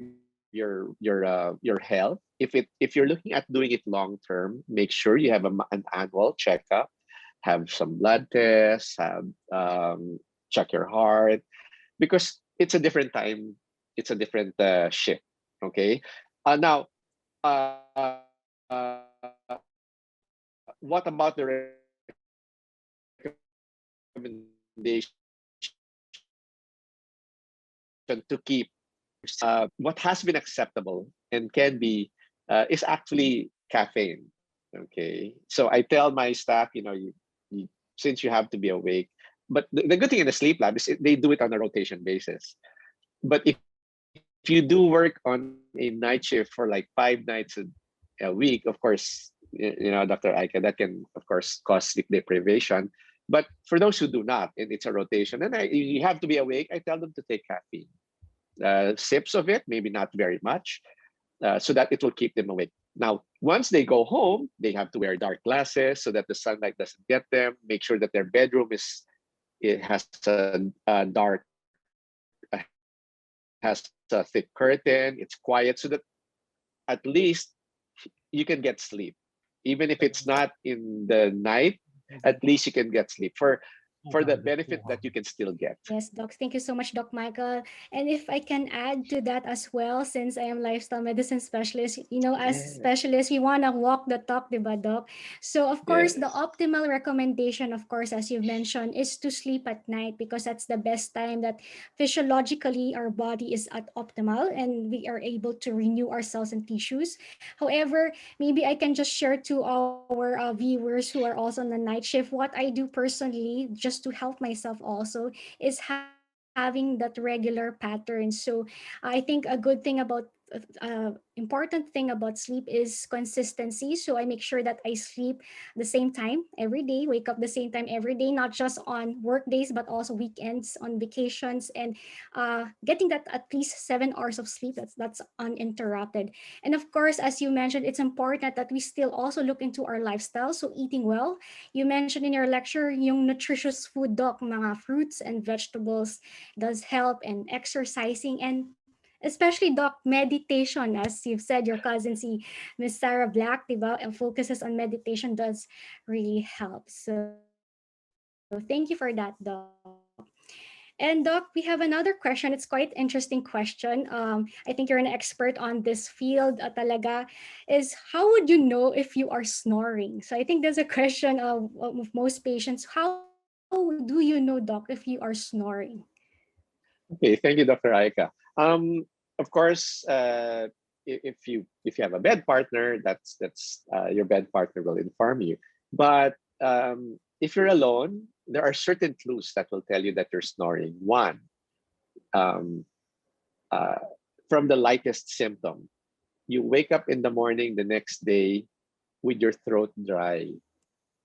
health. If you're looking at doing it long term, make sure you have an annual checkup, have some blood tests, have check your heart, because it's a different time, it's a different shift. Okay, now what about the recommendation to keep what has been acceptable and can be is actually caffeine. Okay, so I tell my staff, you since you have to be awake, but the good thing in the sleep lab is they do it on a rotation basis. But if you do work on a night shift for like 5 nights a week, of course, Dr. Aika, that can of course cause sleep deprivation. But for those who do not, and it's a rotation, and you have to be awake, I tell them to take caffeine, sips of it, maybe not very much, so that it will keep them awake. Now, once they go home, they have to wear dark glasses so that the sunlight doesn't get them. Make sure that their bedroom it has a dark, has a thick curtain. It's quiet, so that at least you can get sleep, even if it's not in the night. At least you can get sleep for the benefit that you can still get. Yes, Doc. Thank you so much, Doc Michael. And if I can add to that as well, since I am lifestyle medicine specialist, as Yes, specialists, we want to walk the talk, diba, Doc? So, of course, the yes, optimal recommendation, of course, as you've mentioned, is to sleep at night because that's the best time that physiologically our body is at optimal and we are able to renew our cells and tissues. However, maybe I can just share to our viewers who are also on the night shift what I do personally just to help myself also is having that regular pattern. So I think a good thing about important thing about sleep is consistency. So I make sure that I sleep the same time every day, wake up the same time every day, not just on work days, but also weekends, on vacations, and getting that at least 7 hours of sleep. That's uninterrupted. And of course, as you mentioned, it's important that we still also look into our lifestyle. So eating well, you mentioned in your lecture, yung nutritious food, doc, mga fruits and vegetables does help, and exercising, and especially, doc, meditation. As you've said, your cousin, si Miss Sarah Black, diba, and focuses on meditation does really help. So thank you for that, doc. And doc, we have another question. It's quite interesting question. I think you're an expert on this field, talaga. Is how would you know if you are snoring? So I think there's a question of most patients. How do you know, doc, if you are snoring? Okay, thank you, Dr. Aika. Of course, if you have a bed partner, that's your bed partner will inform you. But if you're alone, there are certain clues that will tell you that you're snoring. One, um, uh, from the lightest symptom, you wake up in the morning the next day with your throat dry.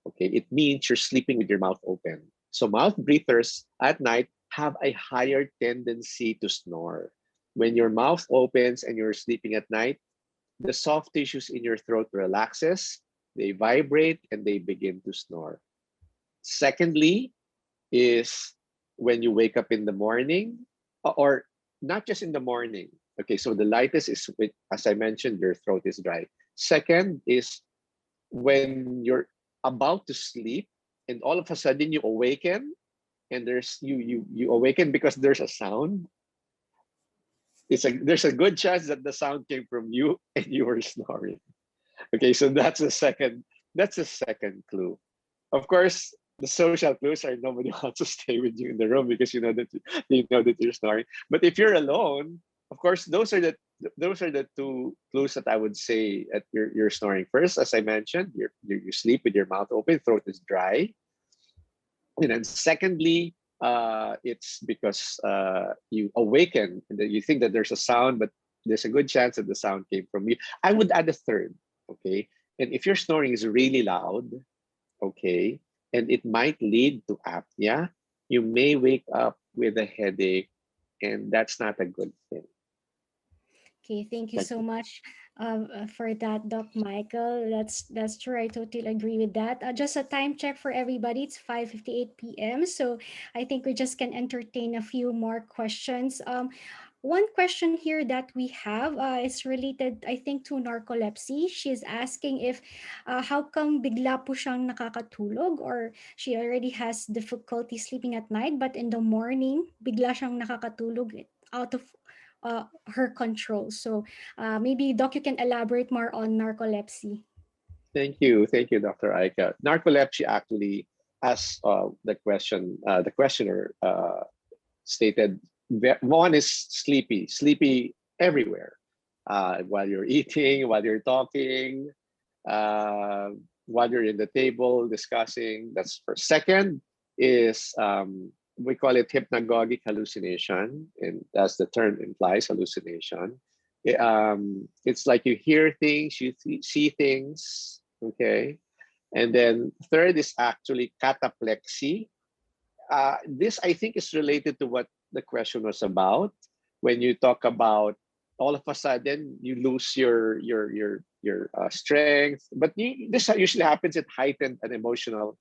Okay, it means you're sleeping with your mouth open. So mouth breathers at night have a higher tendency to snore. When your mouth opens and you're sleeping at night, the soft tissues in your throat relaxes, they vibrate, and they begin to snore. Secondly, is when you wake up in the morning, or not just in the morning. Okay, so the lightest is with, as I mentioned, your throat is dry. Second is when you're about to sleep and all of a sudden you awaken, and you awaken because there's a sound. There's a good chance that the sound came from you and you were snoring. Okay, so that's a second clue. Of course, the social clues are nobody wants to stay with you in the room because you know that they know that you're snoring. But if you're alone, of course, those are the two clues that I would say that you're snoring. First, as I mentioned, you sleep with your mouth open, throat is dry, and then secondly, it's because you awaken and then you think that there's a sound, but there's a good chance that the sound came from you. I would add a third, okay? And if your snoring is really loud, okay, and it might lead to apnea, you may wake up with a headache, and that's not a good thing. Okay, thank you Thank so you. much for that, Doc Michael. That's true. I totally agree with that. Just a time check for everybody. It's 5:58 p.m. So I think we just can entertain a few more questions. One question here that we have is related, I think, to narcolepsy. She's asking if how come bigla po siyang nakakatulog, or she already has difficulty sleeping at night, but in the morning bigla siyang nakakatulog out of her control. So maybe, Doc, you can elaborate more on narcolepsy. Thank you, Dr. Aika. Narcolepsy actually, as the questioner stated, one is sleepy everywhere, while you're eating, while you're talking, uh, while you're in the table discussing. That's first. Second is we call it hypnagogic hallucination, and as the term implies, hallucination. It's like you hear things, see things, okay? And then third is actually cataplexy. This I think is related to what the question was about. When you talk about all of a sudden you lose your strength, but this usually happens at heightened emotional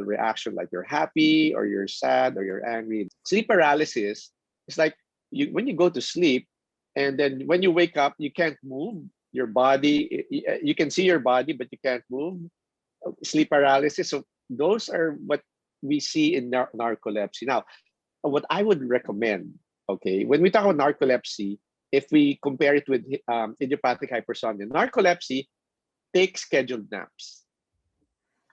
reaction, like you're happy or you're sad or you're angry. Sleep paralysis is like when you go to sleep, and then when you wake up, you can't move your body. You can see your body, but you can't move. Sleep paralysis. So those are what we see in narcolepsy. Now, what I would recommend, okay, when we talk about narcolepsy, if we compare it with idiopathic hypersomnia, narcolepsy, take scheduled naps,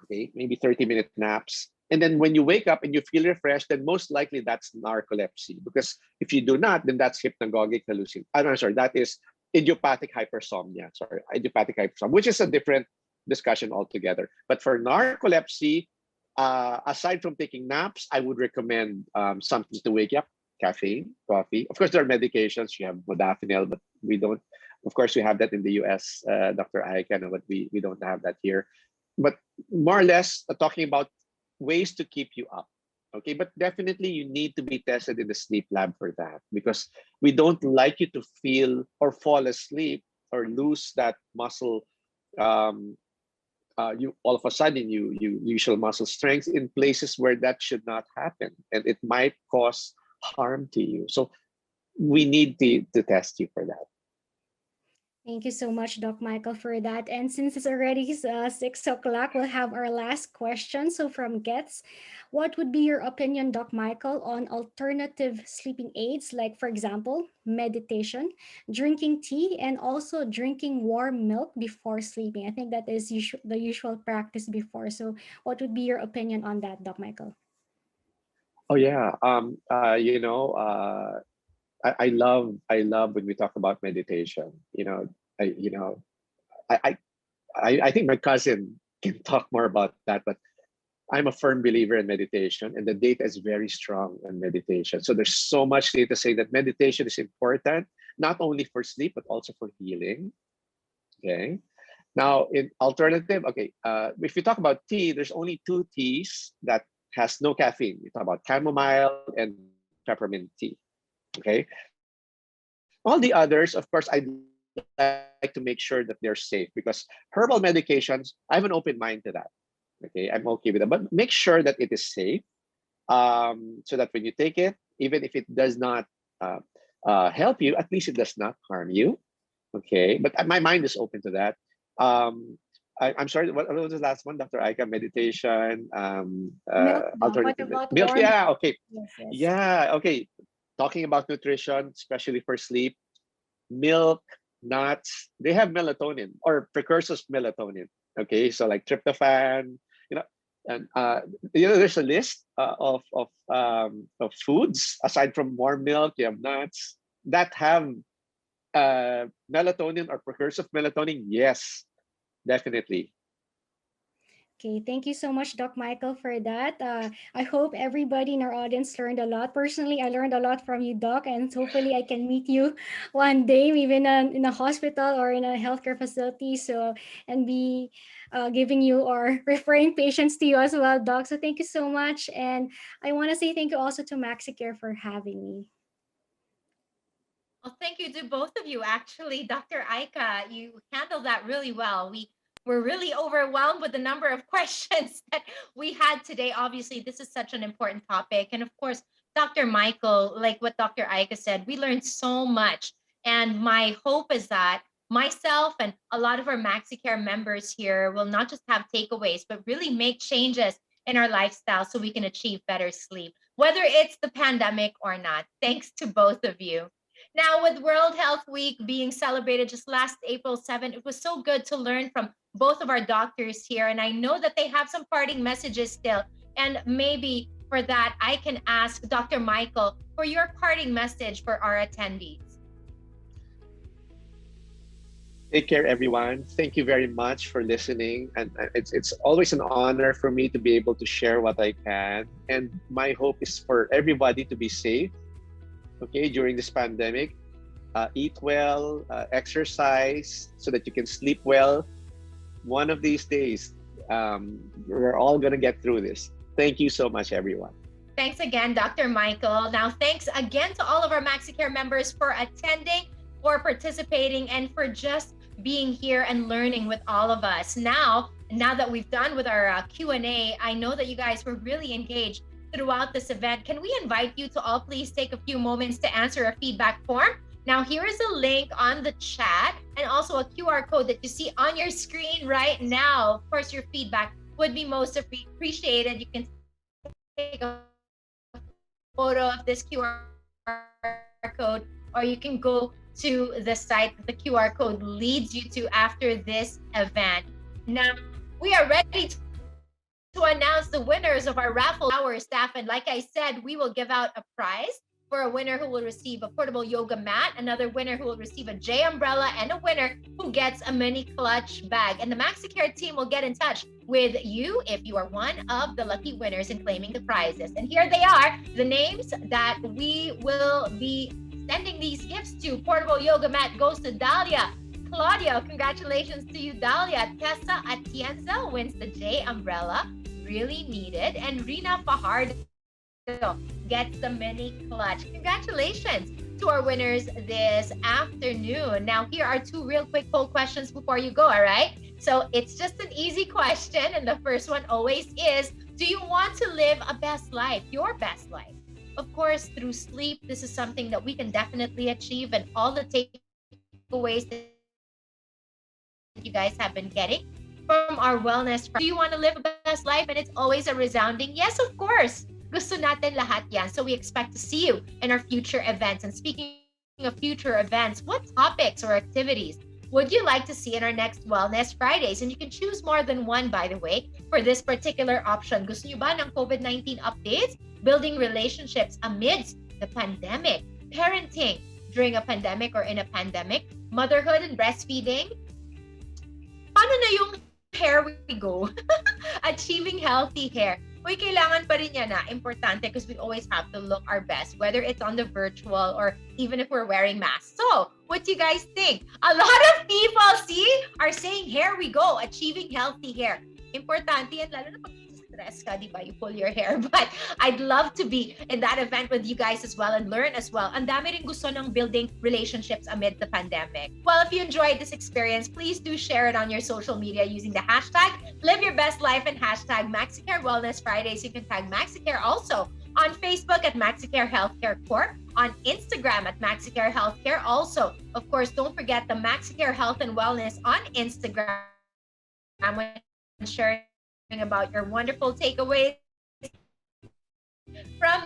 okay, maybe 30-minute naps. And then when you wake up and you feel refreshed, then most likely that's narcolepsy. Because if you do not, then that's hypnagogic hallucination. I'm sorry, that is idiopathic hypersomnia. Sorry, idiopathic hypersomnia, which is a different discussion altogether. But for narcolepsy, aside from taking naps, I would recommend something to wake you up. caffeine, coffee. Of course, there are medications. You have modafinil, but we don't. Of course, we have that in the U.S., Dr. Aiken, but we don't have that here. But more or less, talking about ways to keep you up. Okay, but definitely you need to be tested in the sleep lab for that, because we don't like you to feel or fall asleep or lose that muscle. You all of a sudden you usual muscle strength in places where that should not happen, and it might cause harm to you. So we need to test you for that. Thank you so much, Doc Michael, for that. And since it's already 6 o'clock, we'll have our last question. So from Gets, what would be your opinion, Doc Michael, on alternative sleeping aids, like, for example, meditation, drinking tea, and also drinking warm milk before sleeping? I think that is the usual practice before. So what would be your opinion on that, Doc Michael? Oh yeah. I love when we talk about meditation. I I think my cousin can talk more about that, but I'm a firm believer in meditation, and the data is very strong in meditation. So there's so much data saying that meditation is important, not only for sleep but also for healing. Okay. Now, in alternative, okay, if you talk about tea, there's only two teas that has no caffeine. You talk about chamomile and peppermint tea. Okay. All the others, of course, I'd like to make sure that they're safe, because herbal medications, I have an open mind to that. Okay, I'm okay with that, but make sure that it is safe, so that when you take it, even if it does not help you, at least it does not harm you. Okay, but my mind is open to that. I'm sorry, what was the last one, Dr. Aika? Meditation, Milk, Doc. What alternative about milk. warm? Yeah, okay. Yes, yes. Yeah, okay. Talking about nutrition, especially for sleep, milk, nuts, they have melatonin or precursors of melatonin. Okay, so like tryptophan, you know, and there's a list of foods aside from warm milk. You have nuts that have melatonin or precursor of melatonin. Yes, definitely. Okay, thank you so much, Doc Michael, for that. I hope everybody in our audience learned a lot. Personally, I learned a lot from you, Doc, and hopefully I can meet you one day, maybe in a hospital or in a healthcare facility, so and be giving you or referring patients to you as well, Doc. So thank you so much, and I want to say thank you also to Maxicare for having me. Well, thank you to both of you. Actually, Dr. Aika, you handled that really well. We were really overwhelmed with the number of questions that we had today. Obviously, this is such an important topic. And of course, Dr. Michael, like what Dr. Aika said, we learned so much. And my hope is that myself and a lot of our MaxiCare members here will not just have takeaways, but really make changes in our lifestyle so we can achieve better sleep, whether it's the pandemic or not. Thanks to both of you. Now, with World Health Week being celebrated just last April 7th, it was so good to learn from both of our doctors here. And I know that they have some parting messages still. And maybe for that, I can ask Dr. Michael for your parting message for our attendees. Take care, everyone. Thank you very much for listening. And it's always an honor for me to be able to share what I can. And my hope is for everybody to be safe, okay, during this pandemic. Eat well, exercise so that you can sleep well. One of these days, we're all going to get through this. Thank you so much, everyone. Thanks again, Dr. Michael. Now, thanks again to all of our MaxiCare members for attending, for participating, and for just being here and learning with all of us. Now that we've done with our Q&A, I know that you guys were really engaged throughout this event. Can we invite you to all please take a few moments to answer a feedback form? Now, here is a link on the chat and also a QR code that you see on your screen right now. Of course, your feedback would be most appreciated. You can take a photo of this QR code, or you can go to the site that the QR code leads you to after this event. Now, we are ready to announce the winners of our raffle, our staff. And like I said, we will give out a prize for a winner who will receive a portable yoga mat, another winner who will receive a J umbrella, and a winner who gets a mini clutch bag. And the Maxicare team will get in touch with you if you are one of the lucky winners in claiming the prizes. And here they are, the names that we will be sending these gifts to. Portable yoga mat goes to Dahlia. Claudio, congratulations to you, Dahlia. Tessa Atienza wins the J umbrella. Really needed. And Rina Fajardo gets the mini clutch. Congratulations to our winners this afternoon. Now, here are two real quick poll questions before you go, all right? So it's just an easy question. And the first one always is, do you want to live a best life, your best life? Of course, through sleep, this is something that we can definitely achieve, and all the takeaways that you guys have been getting from our wellness. Do you want to live a best life? And it's always a resounding yes, of course. Gusto natin lahat yan. So we expect to see you in our future events. And speaking of future events, what topics or activities would you like to see in our next Wellness Fridays? And you can choose more than one, by the way, for this particular option. Gusto nyo ba ng COVID-19 updates? Building relationships amidst the pandemic? Parenting during a pandemic or in a pandemic? Motherhood and breastfeeding? Paano na yung hair we go? Achieving healthy hair. Uy, kailangan pa rin yan na. Importante because we always have to look our best, whether it's on the virtual or even if we're wearing masks. So, what do you guys think? A lot of people, are saying, here we go, achieving healthy hair. Importante yan, lalo na pag stress ka, di ba? You pull your hair. But I'd love to be in that event with you guys as well and learn as well. Ang dami rin gusto ng building relationships amid the pandemic. Well, if you enjoyed this experience, please do share it on your social media using the hashtag Live Your Best Life and hashtag Maxicare Wellness Fridays. You can tag Maxicare also on Facebook at Maxicare Healthcare Corp, on Instagram at Maxicare Healthcare. Also, of course, don't forget the Maxicare Health and Wellness on Instagram when sharing about your wonderful takeaways from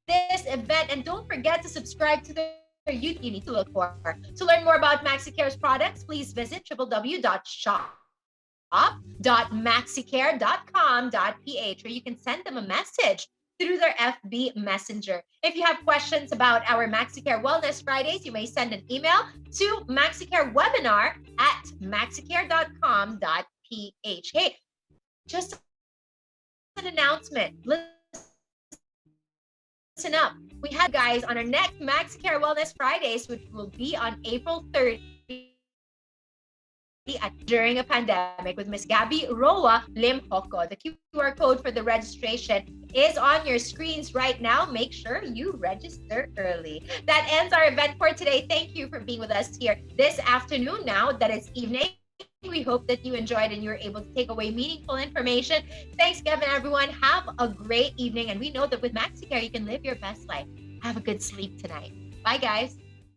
this event. And don't forget to subscribe to their YouTube. You need to look for. To learn more about Maxicare's products, please visit www.shop.maxicare.com.ph, where you can send them a message through their FB Messenger. If you have questions about our Maxicare Wellness Fridays, you may send an email to maxicarewebinar@maxicare.com.ph. Hey, just an announcement. Listen up. We have guys on our next Maxicare Wellness Fridays, which will be on April 30th during a pandemic with Miss Gabby Roa Limhoko. The QR code for the registration is on your screens right now. Make sure you register early. That ends our event for today. Thank you for being with us here this afternoon. Now that it's evening, we hope that you enjoyed and you were able to take away meaningful information. Thanks, Kevin, everyone. Have a great evening. And we know that with Maxicare, you can live your best life. Have a good sleep tonight. Bye, guys.